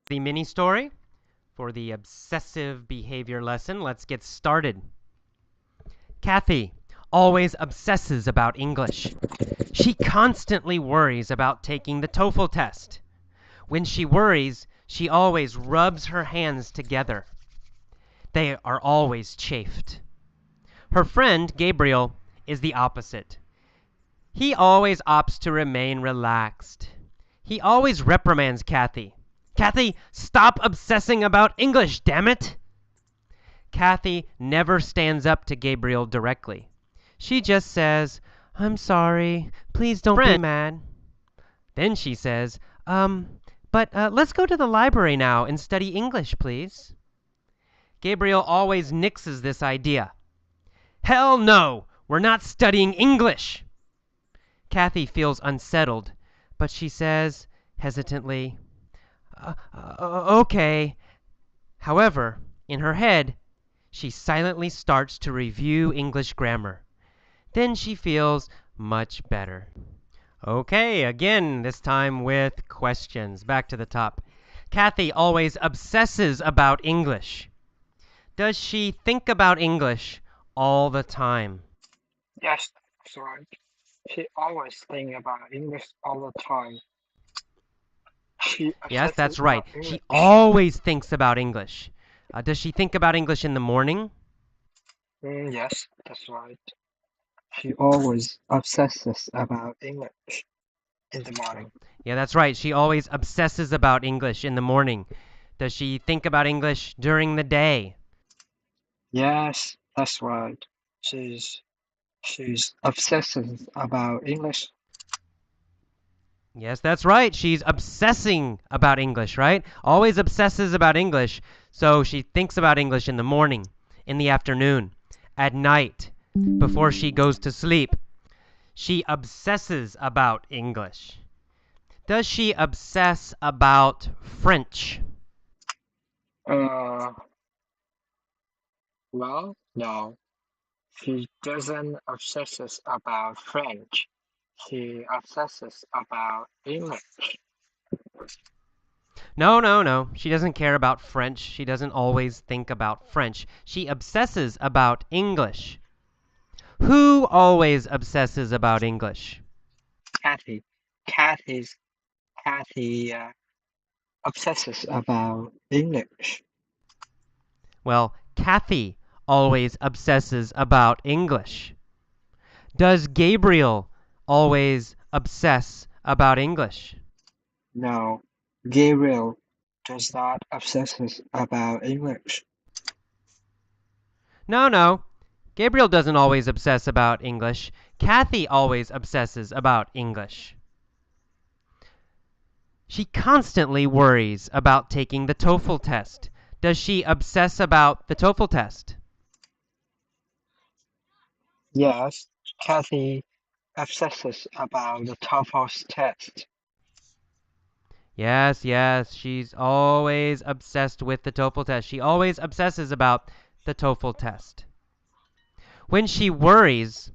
The mini story for the obsessive behavior lesson. Let's get started. Kathy always obsesses about English. She constantly worries about taking the TOEFL test. When she worries, she always rubs her hands together. They are always chafed. Her friend, Gabriel, is the opposite. He always opts to remain relaxed. He always reprimands Kathy. Kathy, stop obsessing about English, damn it! Kathy never stands up to Gabriel directly. She just says, I'm sorry, please don't be mad. Then she says, but let's go to the library now and study English, please. Gabriel always nixes this idea. Hell no, we're not studying English. Kathy feels unsettled, but she says, hesitantly, okay. However, in her head, she silently starts to review English grammar. Then she feels much better. Okay, again, this time with questions. Back to the top. Kathy always obsesses about English. Does she think about English all the time? Yes, that's right. She always thinks about English all the time. She Yes, obsesses that's right. about She English. always thinks about English. Does she think about English in the morning? Yes, that's right. She always obsesses about English in the morning. Yeah, that's right. She always obsesses about English in the morning. Does she think about English during the day? Yes, that's right. She's she's obsesses about English. Yes, that's right. She's obsessing about English, right? Always obsesses about English. So she thinks about English in the morning, in the afternoon, at night, before she goes to sleep. She obsesses about English. Does she obsess about French? Uh, well, no. She doesn't obsesses about French. She obsesses about English. No, no, no. She doesn't care about French. She doesn't always think about French. She obsesses about English. Who always obsesses about English? Kathy, Kathy's Kathy obsesses about English. Well, Kathy always obsesses about English. Does Gabriel always obsess about English? No, Gabriel does not obsesses about English. No, no. Gabriel doesn't always obsess about English. Kathy always obsesses about English. She constantly worries about taking the TOEFL test. Does she obsess about the TOEFL test? Yes, Kathy obsesses about the TOEFL test. Yes, yes, she's always obsessed with the TOEFL test. She always obsesses about the TOEFL test. When she worries,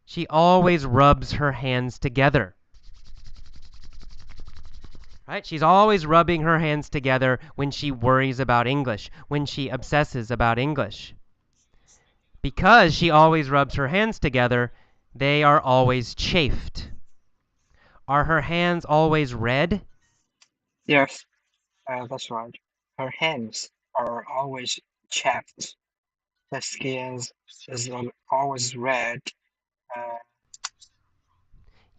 she always rubs her hands together. Right? She's always rubbing her hands together when she worries about English, when she obsesses about English. Because she always rubs her hands together, they are always chafed. Are her hands always red? Yes, that's right. Her hands are always chapped. The skin is always red. Uh,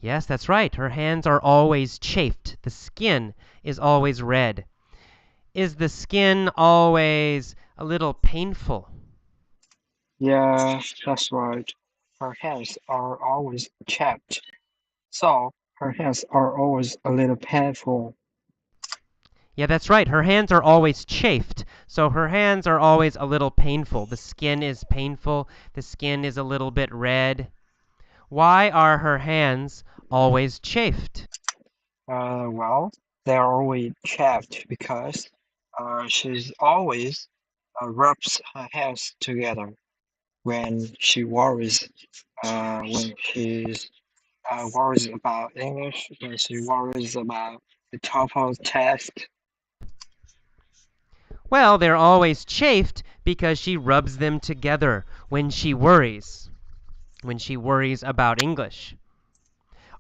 Yes, that's right. Her hands are always chafed. The skin is always red. Is the skin always a little painful? yeah, that's right. Her hands are always chapped. So her hands are always a little painful. Yeah, that's right. Her hands are always chafed. So her hands are always a little painful. The skin is painful. The skin is a little bit red. Why are her hands always chafed? Well, they're always chapped because she's always rubs her hands together when she worries. When she's worries about English, when she worries about the TOEFL test. Well, they're always chafed because she rubs them together when she worries. When she worries about English.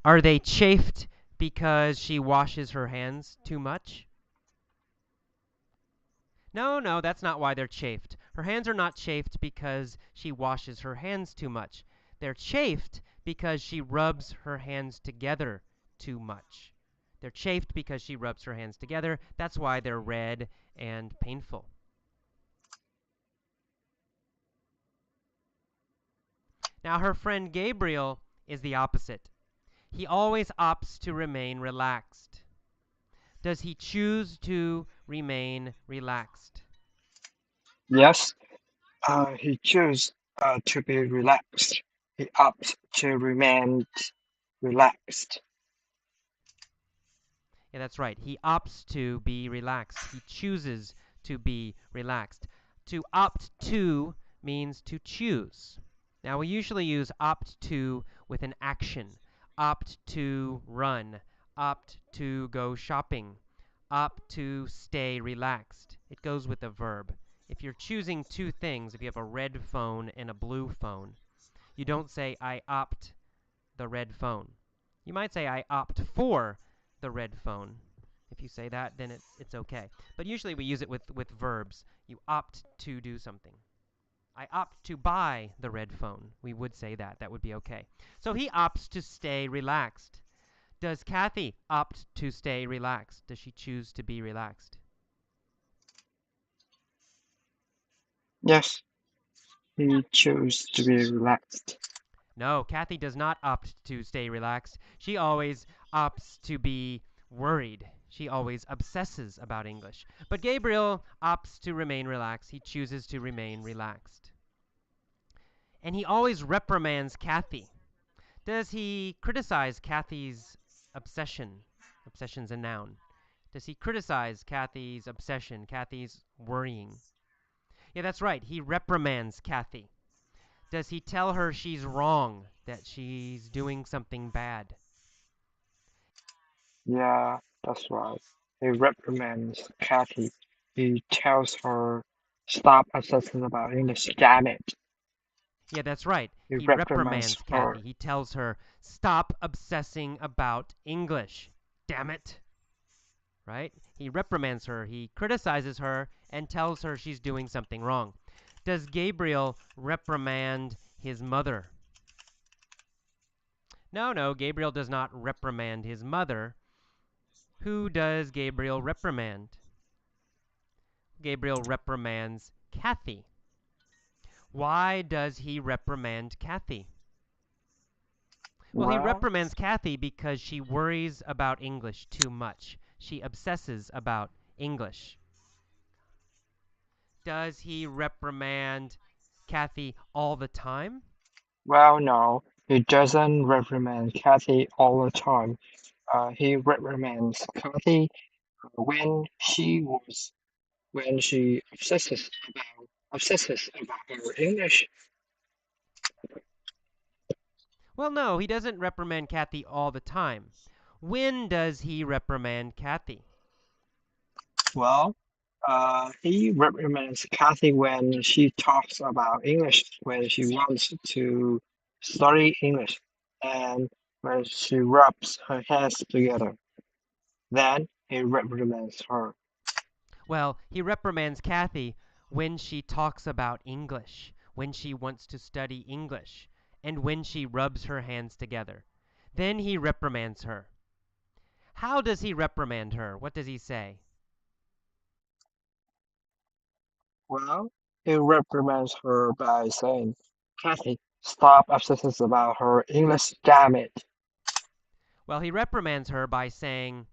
Are they chafed because she washes her hands too much? No, no, that's not why they're chafed. Her hands are not chafed because she washes her hands too much. They're chafed because she rubs her hands together too much. They're chafed because she rubs her hands together. That's why they're red and painful. Now, her friend Gabriel is the opposite. He always opts to remain relaxed. Does he choose to remain relaxed? Yes, he chooses to be relaxed. He opts to remain relaxed. Yeah, that's right. He opts to be relaxed. He chooses to be relaxed. To opt to means to choose. Now, we usually use opt to with an action. Opt to run. Opt to go shopping. Opt to stay relaxed. It goes with a verb. If you're choosing two things, if you have a red phone and a blue phone, you don't say, I opt the red phone. You might say, I opt for the red phone. If you say that, then it's okay. But usually we use it with verbs. You opt to do something. I opt to buy the red phone. We would say that. That would be okay. So he opts to stay relaxed. Does Kathy opt to stay relaxed? Does she choose to be relaxed? Yes, he chooses to be relaxed. No, Kathy does not opt to stay relaxed. She always opts to be worried. She always obsesses about English. But Gabriel opts to remain relaxed. He chooses to remain relaxed. And he always reprimands Kathy. Does he criticize Kathy's obsession? Obsession's a noun. Does he criticize Kathy's obsession, Kathy's worrying? Yeah, that's right. He reprimands Kathy. Does he tell her she's wrong, that she's doing something bad? Yeah, that's right. He reprimands Kathy. He tells her, stop obsessing about English, damn it. Yeah, that's right. He He reprimands reprimands her. Kathy. He tells her, stop obsessing about English. Damn it. Right? He reprimands her. He criticizes her and tells her she's doing something wrong. Does Gabriel reprimand his mother? No, no, Gabriel does not reprimand his mother. Who does Gabriel reprimand? Gabriel reprimands Kathy. Why does he reprimand Kathy? Well, he Well, reprimands Kathy because she worries about English too much. She obsesses about English. Does he reprimand Kathy all the time? well, no, he doesn't reprimand Kathy all the time. He reprimands Kathy when she obsesses about her English. Well, no, he doesn't reprimand Kathy all the time. When does he reprimand Kathy? Well, he reprimands Kathy when she talks about English, when she wants to study English, and when she rubs her hands together. Then he reprimands her. Well, he reprimands Kathy when she talks about English, when she wants to study English, and when she rubs her hands together. Then he reprimands her. How does he reprimand her? What does he say? Well, he reprimands her by saying, Kathy, stop obsessing about her English, damn it. Well, he reprimands her by saying,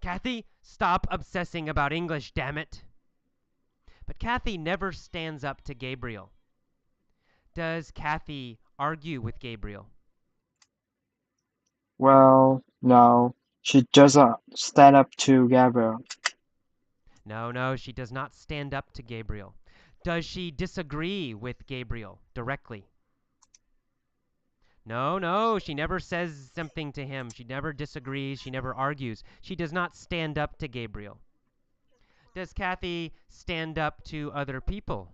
Kathy, stop obsessing about English, damn it. But Kathy never stands up to Gabriel. Does Kathy argue with Gabriel? Well, no, she doesn't stand up to Gabriel. No, no, she does not stand up to Gabriel. Does she disagree with Gabriel directly? No, no, she never says something to him. She never disagrees. She never argues. She does not stand up to Gabriel. Does Kathy stand up to other people?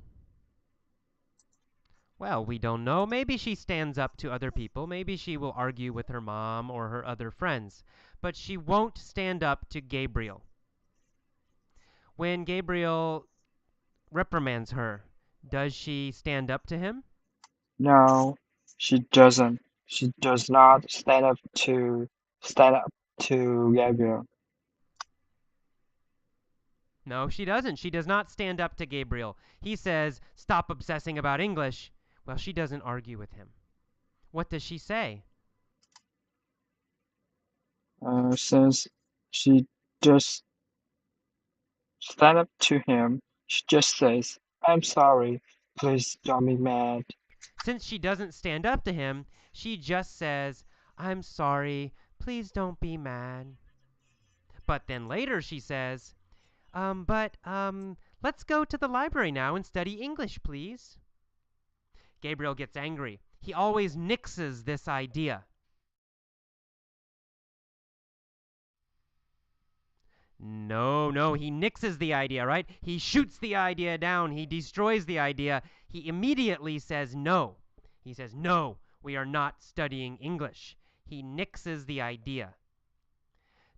Well, we don't know. Maybe she stands up to other people. Maybe she will argue with her mom or her other friends. But she won't stand up to Gabriel. When Gabriel reprimands her, does she stand up to him? No, she doesn't. She does not stand up to Gabriel. No, she doesn't. She does not stand up to Gabriel. He says, "Stop obsessing about English." Well, she doesn't argue with him. What does she say? Since she just stand up to him, she just says, "I'm sorry. Please don't be mad." Since she doesn't stand up to him, she just says, "I'm sorry. Please don't be mad." But then later she says, let's go to the library now and study English, please." Gabriel gets angry. He always nixes this idea. No, he nixes the idea, right? He shoots the idea down. He destroys the idea. He immediately says no. He says, "No, we are not studying English." He nixes the idea.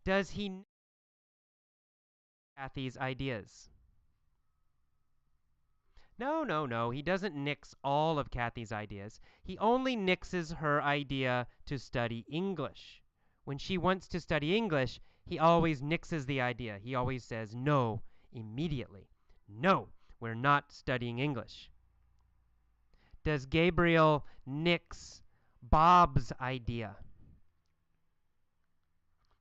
Does he nix Kathy's ideas? No. He doesn't nix all of Kathy's ideas. He only nixes her idea to study English. When she wants to study English, he always nixes the idea. He always says no immediately. "No, we're not studying English." Does Gabriel nix Bob's idea?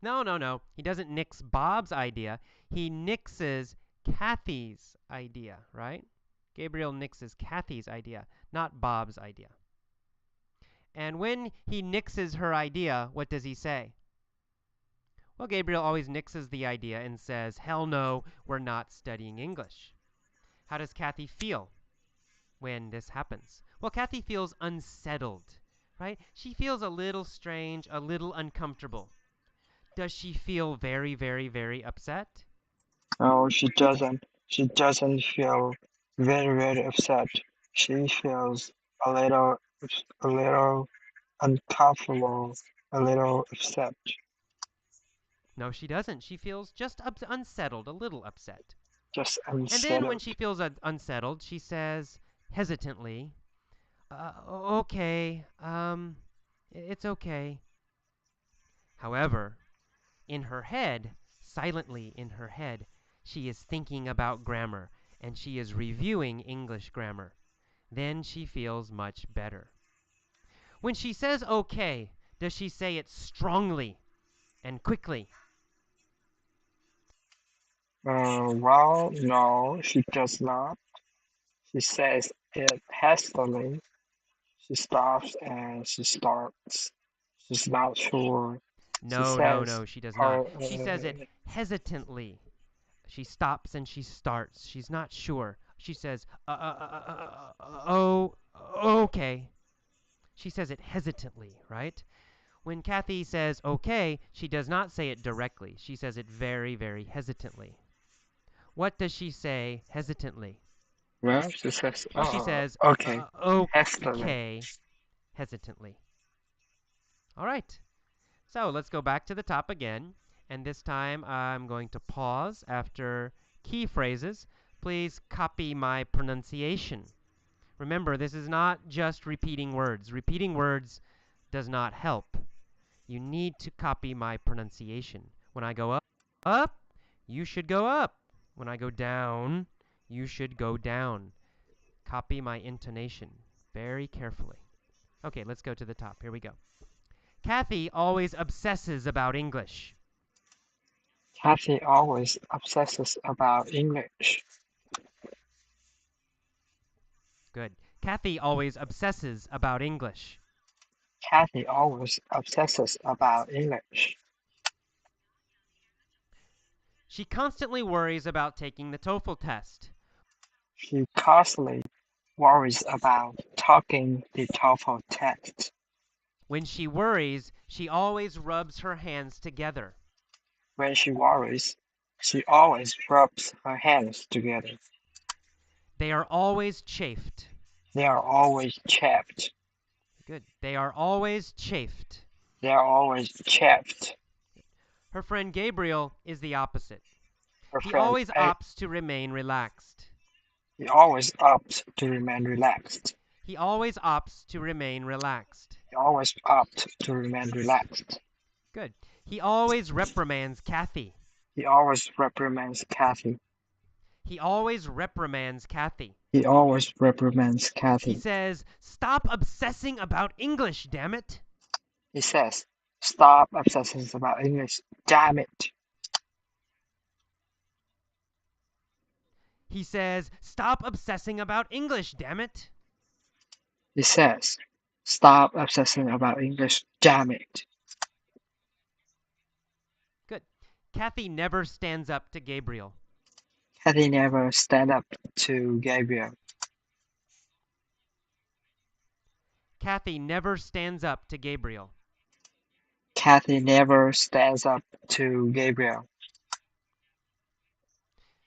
No. He doesn't nix Bob's idea. He nixes Kathy's idea, right? Gabriel nixes Kathy's idea, not Bob's idea. And when he nixes her idea, what does he say? Well, Gabriel always nixes the idea and says, "Hell no, we're not studying English." How does Kathy feel when this happens? Well, Kathy feels unsettled, right? She feels a little strange, a little uncomfortable. Does she feel very upset? No, she doesn't. She doesn't feel very upset. She feels a little, a little uncomfortable, a little upset. No, she doesn't. She feels just unsettled, a little upset. Just And then when unsettled. she feels unsettled, she says hesitantly, "Okay, it's okay." However, in her head, silently in her head, she is thinking about grammar and she is reviewing English grammar. Then she feels much better. When she says "okay," does she say it strongly and quickly? Well, no, she does not. She says it hastily. She stops and she starts. She's not sure. She says, No, she does not. "Oh, She says it hesitantly. She stops and she starts. She's not sure. She says, oh, okay." She says it hesitantly, right? When Kathy says "okay," she does not say it directly. She says it very hesitantly. What does she say hesitantly? well," she says, Well, she says okay, hastily." "okay" hesitantly. All right. So let's go back to the top again. And this time I'm going to pause after key phrases. Please copy my pronunciation. Remember, this is not just repeating words. Repeating words does not help. You need to copy my pronunciation. When I go up, you should go up. When I go down, you should go down. Copy my intonation very carefully. Okay, let's go to the top. Here we go. Kathy always obsesses about English. Kathy always obsesses about English. Good. Kathy always obsesses about English. Kathy always obsesses about English. She constantly worries about taking the TOEFL test. She constantly worries about taking the TOEFL test. When she worries, she always rubs her hands together. When she worries, She always rubs her hands together. They are always chafed. They are always chapped. Good. They are always chafed. They are always chapped. Her friend Gabriel is the opposite. Her He friend always opts to remain relaxed. he always opts to remain relaxed. He always opts to remain relaxed. He always opts to remain relaxed. Good. He always reprimands Kathy. He always reprimands Kathy. He always reprimands Kathy. He always reprimands He Kathy. says, "Stop obsessing about English, damn it." He says, "Stop obsessing about English, damn it." He says, "Stop obsessing about English, damn it." He says, "Stop obsessing about English, damn it." Good. Kathy never stands up to Gabriel. Kathy never stand up to Gabriel. Kathy never stands up to Gabriel. Kathy never stands up to Gabriel.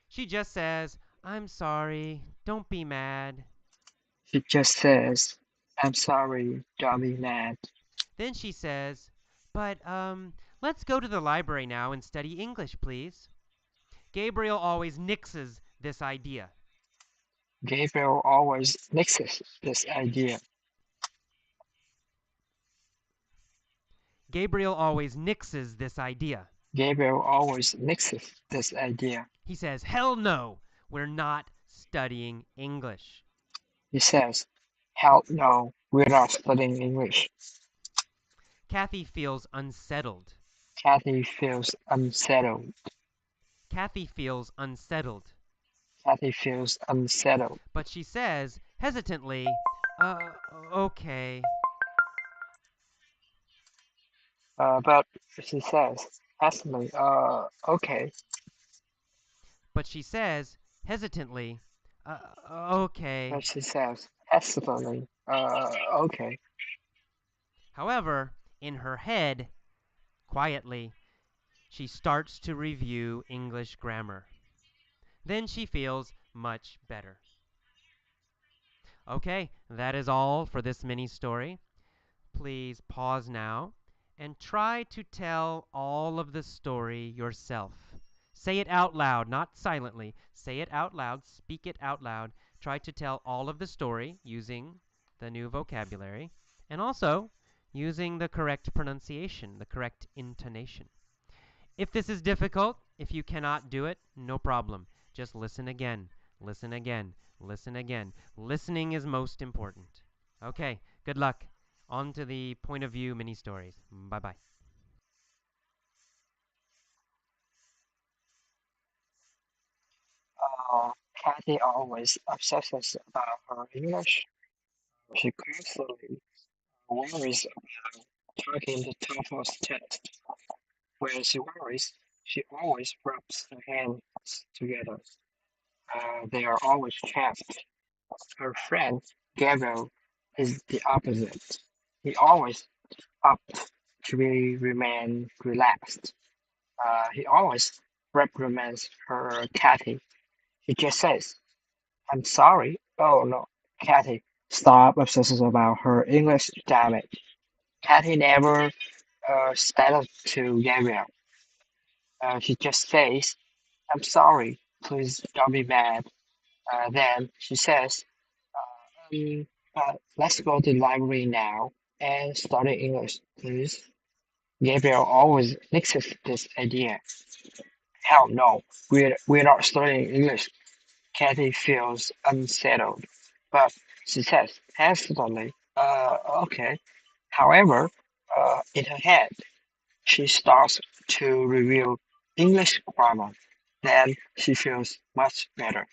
She just says, "I'm sorry. Don't be mad." She just says, "I'm sorry, don't be mad." Then she says, "But, let's go to the library now and study English, please." Gabriel always nixes this idea. Gabriel always nixes this idea. Gabriel always nixes this idea. Gabriel always nixes this idea. He says, "Hell no, we're not studying English." He says, "Hell no, we're not studying English." Kathy feels unsettled. Kathy feels unsettled. Kathy feels unsettled. Kathy feels unsettled. But she says, hesitantly, okay. But she says, hesitantly, okay. But she says, hesitantly, okay. But she says, hesitantly, okay. However, in her head, quietly, she starts to review English grammar. Then she feels much better. Okay, that is all for this mini story. Please pause now and try to tell all of the story yourself. Say it out loud, not silently. Say it out loud, speak it out loud. Try to tell all of the story using the new vocabulary and also using the correct pronunciation, the correct intonation. If this is difficult, if you cannot do it, no problem. Just listen again, listen again, listen again. Listening is most important. Okay, good luck. On to the point of view mini stories. Bye bye. Kathy always obsesses about her English. She constantly worries about taking the TOEFL test. When she worries, she always rubs her hands together. They are always chapped. Her friend Gabriel is the opposite. He always opts to remain relaxed. He always reprimands her Kathy. He just says, "I'm sorry." Oh no, Kathy, stop obsessing about her English, damn it. Kathy never stands up to Gabriel. She just says, "I'm sorry, please don't be mad." Then she says, um, let's go to the library now and study English, please. Gabriel always nixes this idea. Hell no, we're not studying English. Kathy feels unsettled, but she says hesitantly, okay. However, in her head, she starts to review English grammar. Then she feels much better.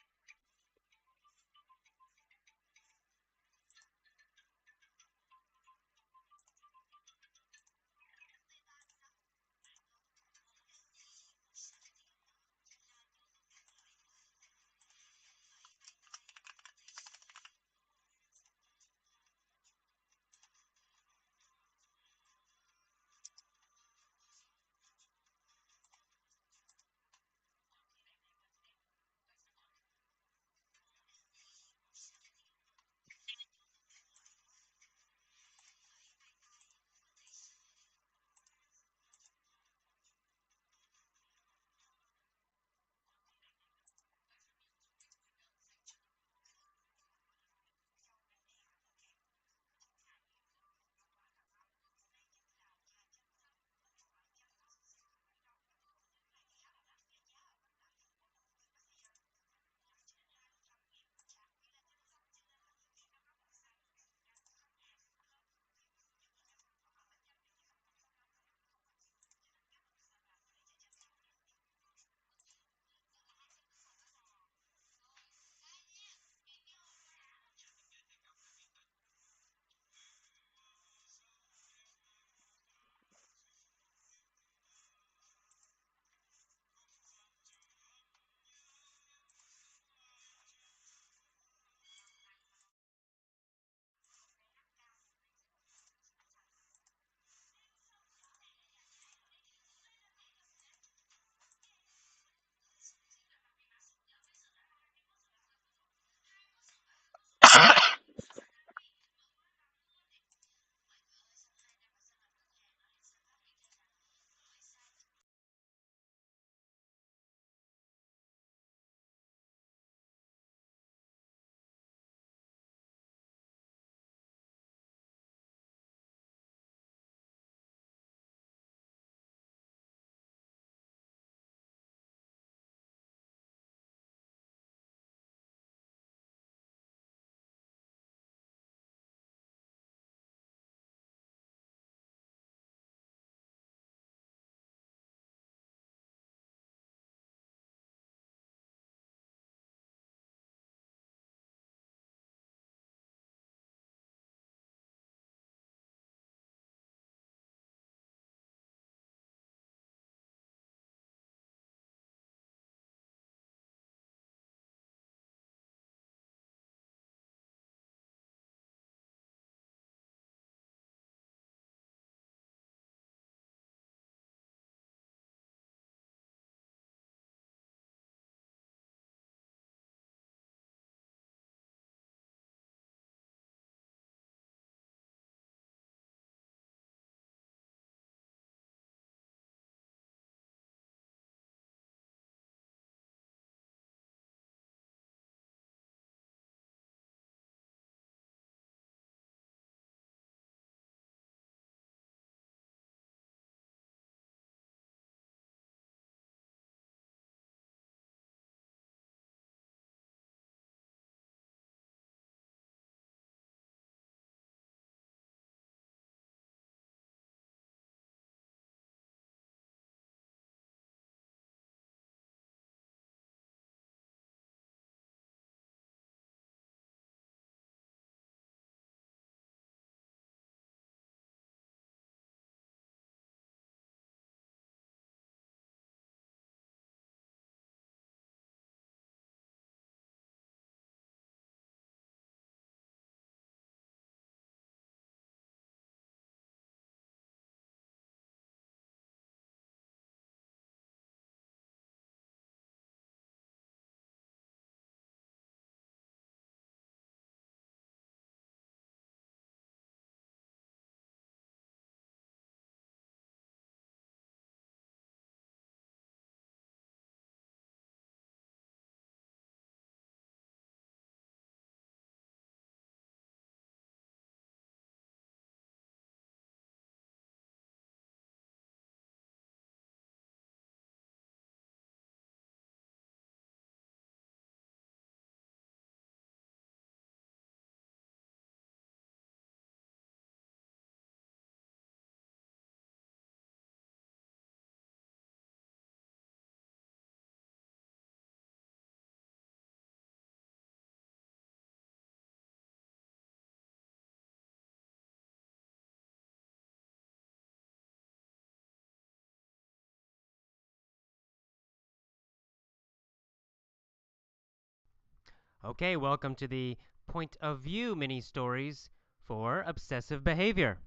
Okay, welcome to the Point of View mini stories for obsessive behavior.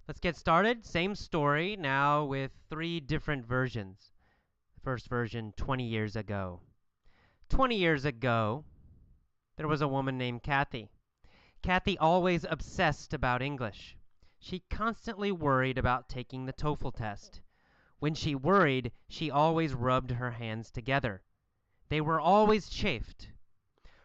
Let's get started. Same story, now with 3 different versions. The first version, 20 years ago. 20 years ago, there was a woman named Kathy. Kathy always obsessed about English. She constantly worried about taking the TOEFL test. When she worried, she always rubbed her hands together. They were always chafed.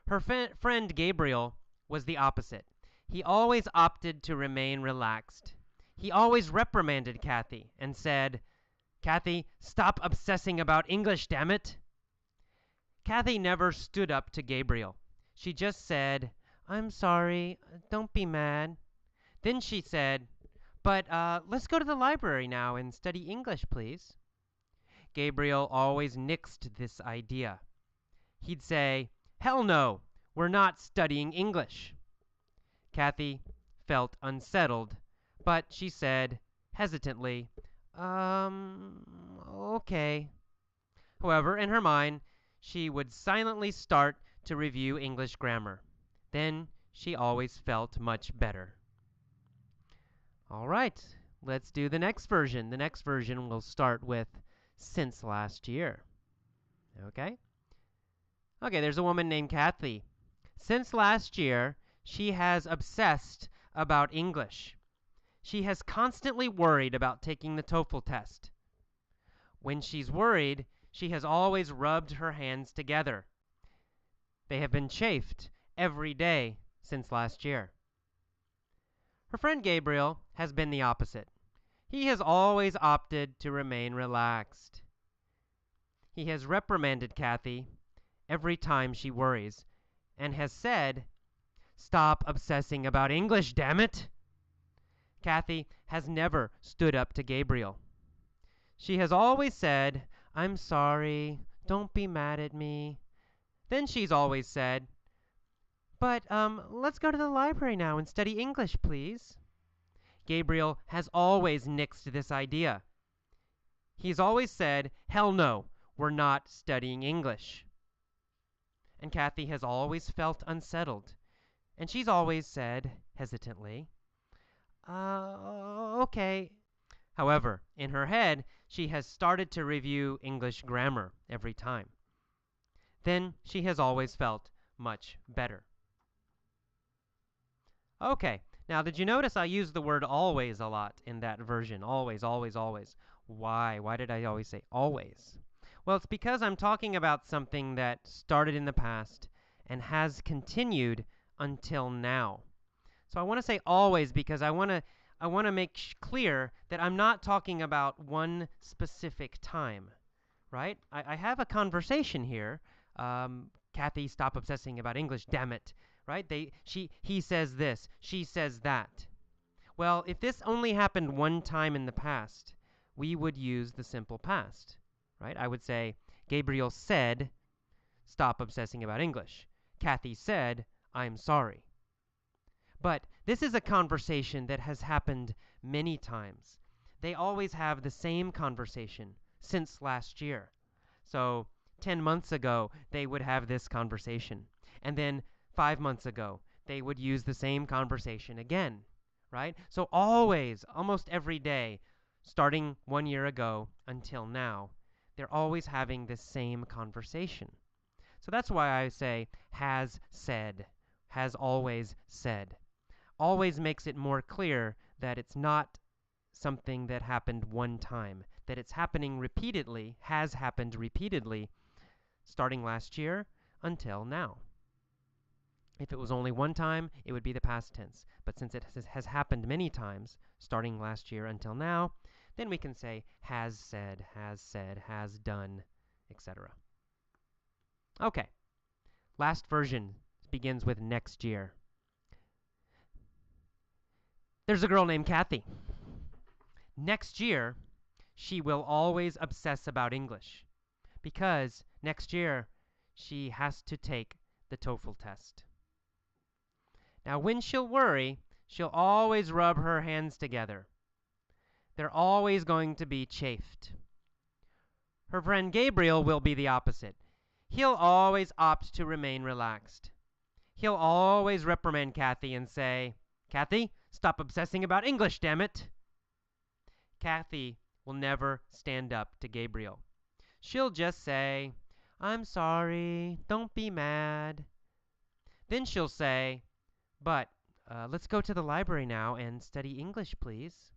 Her friend Gabriel was the opposite. He always opted to remain relaxed. He always reprimanded Kathy and said, "Kathy, stop obsessing about English, damn it!" Kathy never stood up to Gabriel. She just said, "I'm sorry, don't be mad." Then she said, "But let's go to the library now and study English, please." Gabriel always nixed this idea. He'd say, "Hell no, we're not studying English." Kathy felt unsettled, but she said, hesitantly, okay. However, in her mind, she would silently start to review English grammar. Then she always felt much better. All right, let's do the next version. The next version will start with since last year. Okay? Okay, there's a woman named Kathy. Since last year, she has obsessed about English. She has constantly worried about taking the TOEFL test. When she's worried, she has always rubbed her hands together. They have been chafed every day since last year. Her friend Gabriel has been the opposite. He has always opted to remain relaxed. He has reprimanded Kathy every time she worries and has said, "Stop obsessing about English, damn it!" Kathy has never stood up to Gabriel. She has always said, "I'm sorry, don't be mad at me." Then she's always said, "But let's go to the library now and study English, please." Gabriel has always nixed this idea. He's always said, "Hell no, we're not studying English." And Kathy has always felt unsettled. And she's always said, hesitantly, okay. However, in her head, she has started to review English grammar every time. Then she has always felt much better. Okay, now did you notice I used the word always a lot in that version? Always, always, always. Why? Why did I always say always? Well, it's because I'm talking about something that started in the past and has continued until now. So I want to say always because I want to make clear that I'm not talking about one specific time, right? I have a conversation here. Kathy, stop obsessing about English, damn it, right? He says this, she says that. Well, if this only happened one time in the past, we would use the simple past, right? I would say, Gabriel said, "Stop obsessing about English." Kathy said, "I'm sorry." But this is a conversation that has happened many times. They always have the same conversation since last year. So 10 months ago, they would have this conversation. And then 5 months ago, they would use the same conversation again, right? So always, almost every day, starting 1 year ago until now, they're always having this same conversation. So that's why I say has said, has always said. Always makes it more clear that it's not something that happened one time, that it's happening repeatedly, has happened repeatedly, starting last year until now. If it was only one time, it would be the past tense. But since it has happened many times, starting last year until now, then we can say has said, has done, etc. Okay, last version begins with next year. There's a girl named Kathy. Next year, she will always obsess about English because next year she has to take the TOEFL test. Now, when she'll worry, she'll always rub her hands together. They're always going to be chafed. Her friend Gabriel will be the opposite. He'll always opt to remain relaxed. He'll always reprimand Kathy and say, "Kathy, stop obsessing about English, damn it!" Kathy will never stand up to Gabriel. She'll just say, "I'm sorry, don't be mad." Then she'll say, "But let's go to the library now and study English, please."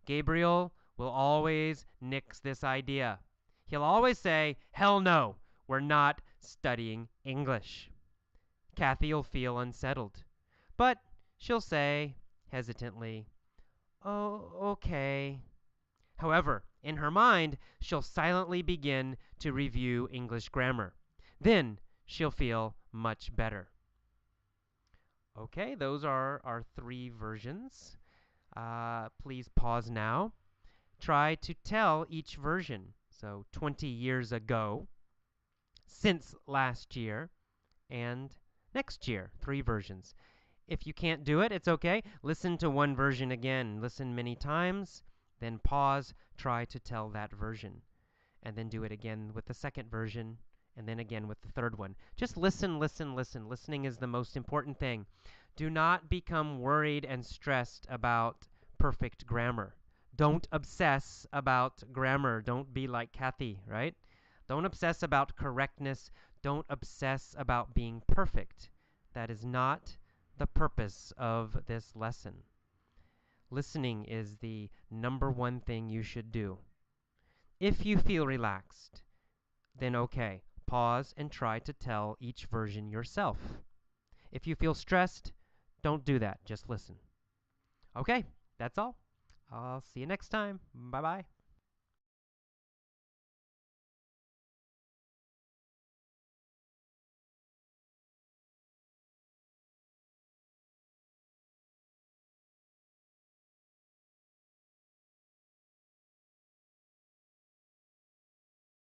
Gabriel will always nix this idea. He'll always say, "Hell no, we're not studying English." Kathy'll feel unsettled, but she'll say, hesitantly, "Oh, okay." However, in her mind, she'll silently begin to review English grammar. Then she'll feel much better. Okay, those are our 3 versions. Please pause now. Try to tell each version. So 20 years ago, since last year, and next year, 3 versions. If you can't do it, it's okay. Listen to one version again. Listen many times, then pause, try to tell that version, and then do it again with the second version, and then again with the third one. Just listen, listen, listen. Listening is the most important thing. Do not become worried and stressed about perfect grammar. Don't obsess about grammar. Don't be like Kathy, right? Don't obsess about correctness. Don't obsess about being perfect. That is not the purpose of this lesson. Listening is the number one thing you should do. If you feel relaxed, then okay, pause and try to tell each version yourself. If you feel stressed, don't do that. Just listen. Okay, that's all. I'll see you next time. Bye-bye.